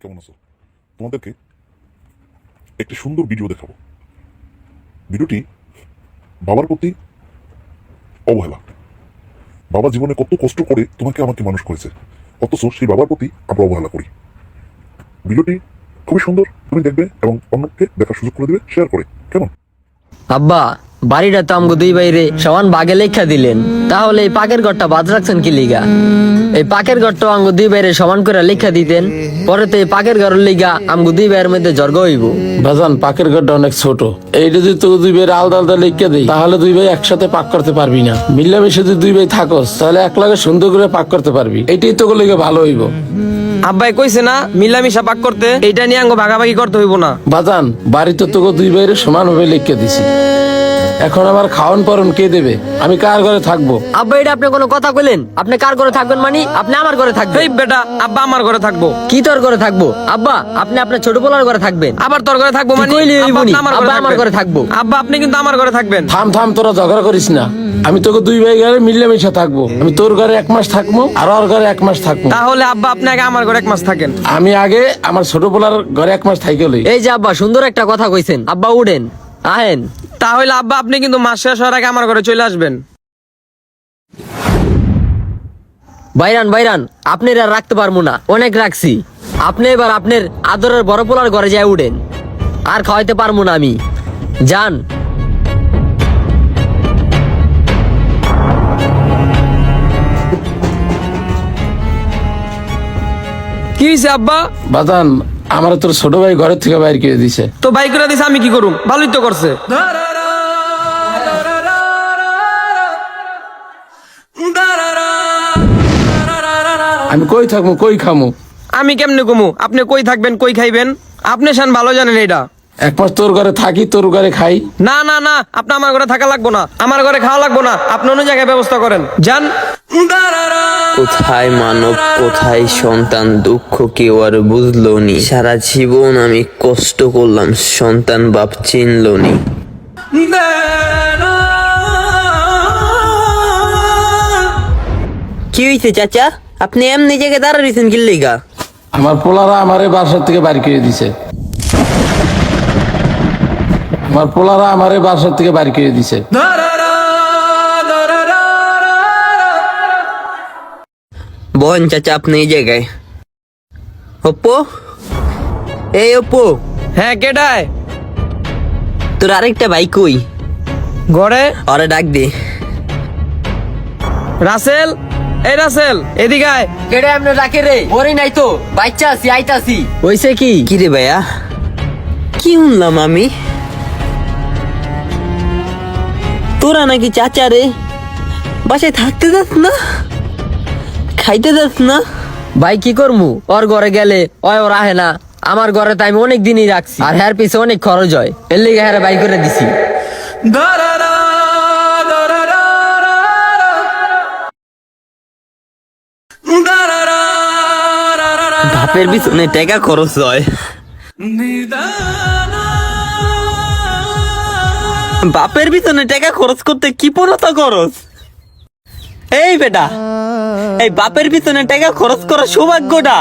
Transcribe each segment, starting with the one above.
কেমন আছো? তোমাদেরকে একটি সুন্দর ভিডিও দেখাবো। ভিডিওটি বাবার প্রতি অবহেলা। বাবা জীবনে কত কষ্ট করে তোমাকে আমাকে মানুষ করেছে, অথচ সেই বাবার প্রতি আমরা অবহেলা করি। ভিডিওটি খুবই সুন্দর, তুমি দেখবে এবং অন্যকে দেখার সুযোগ করে দেবে শেয়ার করে। কেমন? আব্বা, বাড়িটা তো আমগো দুই বাইরে সমান বাগে লেখা দিলেন, তাহলে এই পাকের ঘরটা বাদ রাখছেন কি লিগা? এই পাকের ঘরটা আমগো দুই বাইরে সমান করে লেখা দিতেন, পরে তো এই পাকের ঘরের লিগা আমগো দুই বাইরের মধ্যে জর্গ হইব। বাজান, পাকের ঘরটা অনেক ছোট। এইটা যদি তোকে দুই ভাই আলাদা আলাদা লিখে দেই, তাহলে দুই ভাই একসাথে পাক করতে পারবি না। মিলামিশে যদি দুই ভাই থাকস, তাহলে এক লাগে সুন্দর করে পাক করতে পারবি। এইটাই তোকে লিখে ভালো হইব। আব্বাই কইছে না মিলামিশা পাক করতে, এইটা নিয়ে আঙ্গ ভাগাভাগি করতে হইব না। বাজান, বাড়িতে তোকে দুই ভাইয়ের সমান ভাবে লিখে দিছি। এখন আমার খাওয়ান পরন কে দেবে? আমি কার ঘরে থাকবো? আব্বা, এটা আপনি কোনো কথা কইলেন? আপনি কার ঘরে থাকবেন মানে? আপনি আমার ঘরে থাকবেন। এই বেটা, আব্বা আমার ঘরে থাকবো। কি তোর ঘরে থাকবো? আব্বা, আপনি আপনার ছোট পোলার ঘরে থাকবেন। আবার তোর ঘরে থাকবো মানে? তুই কইলি আব্বা, হইবনি। আপনি আমার আব্বা, আমার ঘরে ঘরে থাকবো। থাকবেন। আব্বা, আপনি কিন্তু আমার ঘরে থাকবেন। থাম থাম, তোরা ঝগড়া করিস না। আমি তোকে দুই ভাই ঘরে মিলামিশা থাকবো। আমি তোর ঘরে 1 মাস থাকবো, আর ওর ঘরে 1 মাস থাকবো। তাহলে আব্বা আপনি আগে আমার ঘরে 1 মাস থাকেন। আমি আগে আমার ছোট পোলার ঘরে 1 মাস থাইকে লই। এই যে আব্বা, সুন্দর একটা কথা কইছেন। আব্বা উঠেন, আহেন। তাহলে আব্বা আপনি কিন্তু মাস শেষ হওয়ার আগে আমার ঘরে চলে আসবেন। বাইরান বাইরান, আপনি আর রাখতে পারবো না, অনেক রাখছি। আপনি এবার আপনার আদরের বড় পোলার ঘরে যায় উঠেন, আর খাওয়াইতে পারবো না আমি। যান। কি হয়েছে আব্বা? বাজান, আমার তোর ছোট ভাই ঘরের থেকে বাইর করে দিছে। তো ভাই করে দিছে, আমি কি করুম? ভালোই তো করছে। আমি কই থাকবো, কই খামু? আমি কেমনে কমু? আপনি কই থাকবেন, কই খাইবেন? আপনি শান ভালো জানেন এটা। 1 মাস তোর ঘরে থাকি, তোর ঘরে খাই। না না না, আপনি আমার ঘরে থাকা লাগবো না, আমার ঘরে খাওয়া লাগবো না। আপনি অন্য জায়গায় ব্যবস্থা করেন, যান। কোথায় মানব, কোথায় সন্তান, দুঃখ কেউ আর বুঝলো নি। সারা জীবন আমি কষ্ট করলাম, সন্তান বাপ চিনলো নি। কি হয়েছে চাচা? আপনি এমনি জায়গায় দাঁড়া রয়েছেন কি লিগা? আমার পোলারা আমারে বাসার থেকে বাইর করে দিছে। আমার পোলারা আমারে বাসার থেকে বাইর করে দিছে। বলেন চাচা, আপনি এই জায়গায়। অপ্পো, এই অপ্পো, হ্যাঁ, কেডায়? তোর আরেকটা ভাই কই? ঘরে। ওরে ডাক দে। রাসেল, এই রাসেল, এদিকে আয়। কেডে আপনি রাখে রে? ওরে নাই তো, বাচ্চা আছি, আইতাছি। হইছে কি? কি রে ভাইয়া, কি শুনলাম আমি? তোরা নাকি চাচা রে বাসায় থাকতে যাস না, খাইতে যাস না? ভাই কি করমু? ওর ঘরে গেলে ওর আহে না, আমার ঘরে তো আমি অনেক দিনই রাখছি, আর হ্যার পিছে অনেক খরচ হয়, এর লিগে হ্যাঁ বাই করে দিছি। বাপের পিছনে টাকা খরচ হয়, বাপের পিছনে টাকা খরচ করতে কি পড়তা খরচ? এই বেটা, এই বাপের পিছনে টাকা খরচ করা সৌভাগ্যটা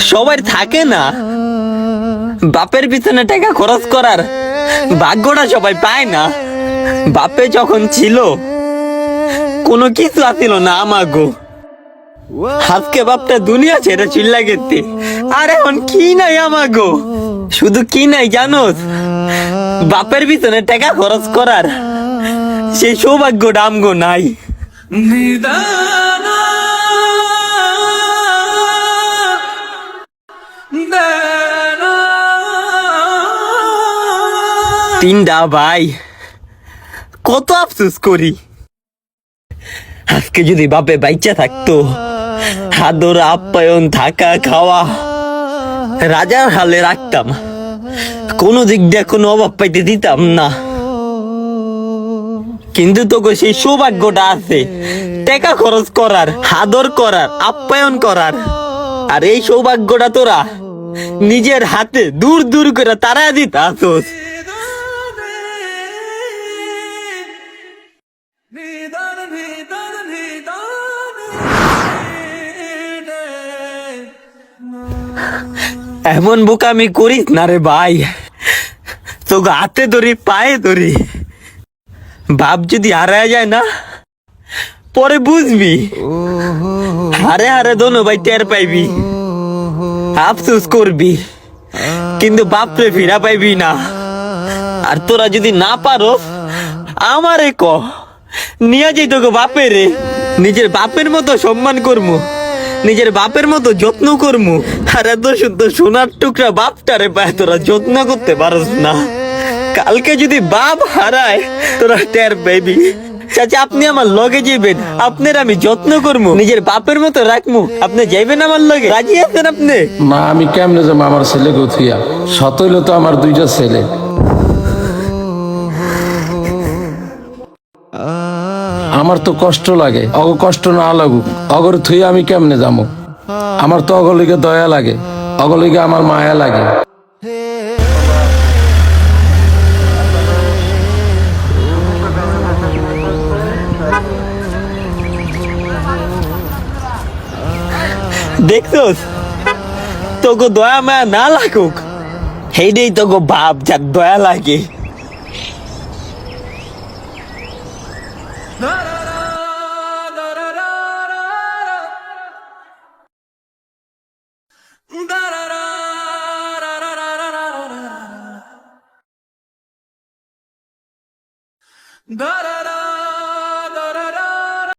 সবার থাকে না। বাপের পিছনে টাকা খরচ করার ভাগ্যটা সবাই পায় না। বাপে যখন ছিল কোনো কিছু আসিল না আমাগো, আজকে বাপটা দুনিয়া ছেড়ে চিল্লা গেতে, আর এখন কি নাই আমাগো? শুধু কি নাই জানোস? বাপের পিছনে টাকা খরচ করার সেই সৌভাগ্যটা আমগো নাই। তিনটা ভাই, কত আফসোস করি। আজকে যদি বাপে বাইচা থাকতো, আদর আপ্যায়ন, থাকা খাওয়া রাজার হালে রাখতাম, কোনো দিক দিয়ে কোনো অভাব পাইতে দিতাম না। কিন্তু তোকে সেই সৌভাগ্যটা আছে টাকা খরচ করার, আদর করার, আপ্যায়ন করার, আর এই সৌভাগ্যটা তোরা নিজের হাতে দূর দূর করে তারা দিতে আসোস। এমন বোকামি করিস না রে ভাই, তোকে হাতে ধরি পায়ে ধরি, বাপ যদি হারায় যায় না পরে বুঝবি, হারে হারে দোনো ভাই টের পাইবি, আফসোস করবি, কিন্তু বাপরে ফিরা পাইবি না। আর তোরা যদি না পারো আমারে ক, নিয়ে যাই তোকে বাপের রে, নিজের বাপের মতো সম্মান করমু, নিজের বাপের মতো যত্ন করমু। আর এত সুন্দর সোনার টুকরা বাপটারে পায় তোরা যত্ন করতে পারস না, কালকে যদি বাপ হারায় তোরা টের পাইবি। চাচা আপনি আমার লগে যাইবেন, আপনার আমি যত্ন করবো, নিজের বাপের মতো রাখমু, আপনি যাইবেন আমার লগে, রাজি আছেন আপনি? না আমি কেমনে যাবো আমার ছেলে গথিয়া, সতইল তো আমার দুইটা ছেলে। আমার তো কষ্ট লাগে, অগ কষ্ট না লাগুক, অগর থুই আমি কেমনে যাবো? আমার তো অগলিকে দয়া লাগে, অগলিকে আমার মায়া লাগে। দেখছোস, তোকে দয়া মায়া না লাগুক, সেইটাই তোকে বাপ যার দয়া লাগে। Da